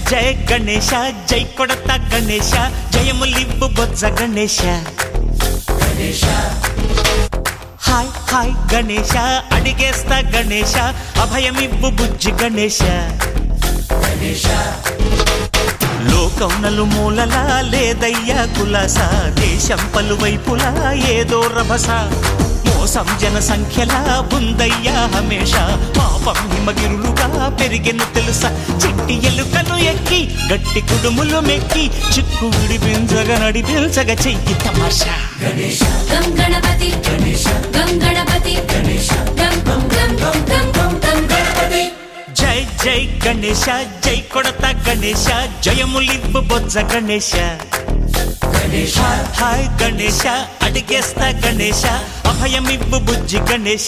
జయ గణేశ జై కొడత గణేశ జయములివ్వు బొజ్జ Ganesha hi hi Ganesha అడిగేస్తా Ganesha అభయమివ్వు బుజ్జి గణేశ లోకం నలుమూలలా లేదయ్యా కులాస దేశం పలువైపులా ఏదో రభస మోసం జన సంఖ్యలా ఉందయ్యా హమేష పాపం హిమగిరులుగా పెరిగెను తెలుసా చిట్టి ఎలుకలు ఎక్కి గట్టి కుడుములు మెక్కి చిక్కు విడిపించగా నడిపించగా చెయ్యి తమాషా గం గణపతి గం గణపతి గం గం గం గం గం గం గం గణపతి జై జై గణేశ జై కొడత గణేశ జయములివ్వు బొజ్జ గణేశ హాయ్ గణేశ అడిగేస్తా గణేశ అభయమివ్వు బుజ్జి గణేశ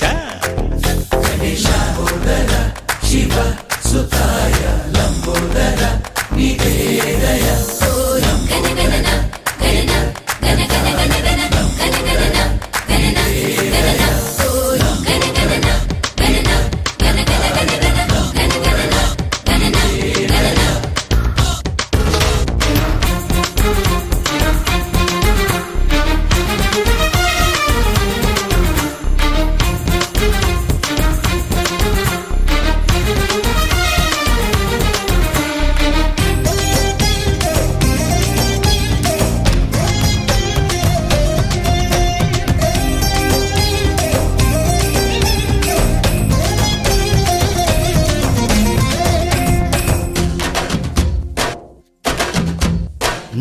శివ సుతాయ లంబోదర నివేదయ గణగణన గణన గణ గణ గణ గణ గణగణన గణన గణన గణగణన గణన గణ గణ గణ గణ గణగణన గణన గణన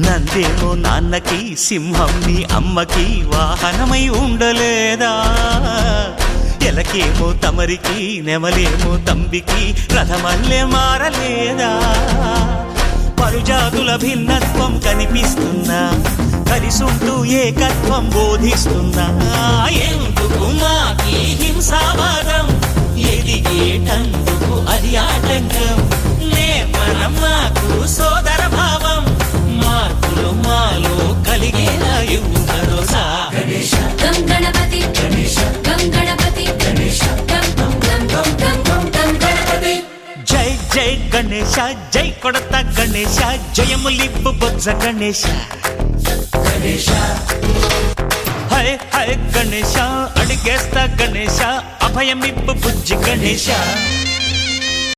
నందేమో నాన్నకి సింహం నీ అమ్మకి వాహనమై ఉండలేదా ఎలకేమో తమరికి నెమలేమో తంబికి రథమల్లే మారలేదా పరుజాతుల భిన్నత్వం కనిపిస్తున్నా కలిసుంటూ ఏకత్వం బోధిస్తున్నా ఎందుకు మాకి హింసావాదం ఎదిగేటందుకు అది ఆటంకం నేర్పరం మాకు సోదర భావం మార్పులు మాలో కలిగేలా ఇవ్వు భరోసా గం గణపతి గం గణపతి గం గం గం గం గం గం గం గణపతి జై జై గణేశ జై కొడత గణేశ జయములివ్వు బొజ్జ గణేశ హై హై గణేశ అడిగేస్తా గణేశ అభయమివ్వు బుజ్జి గణేశ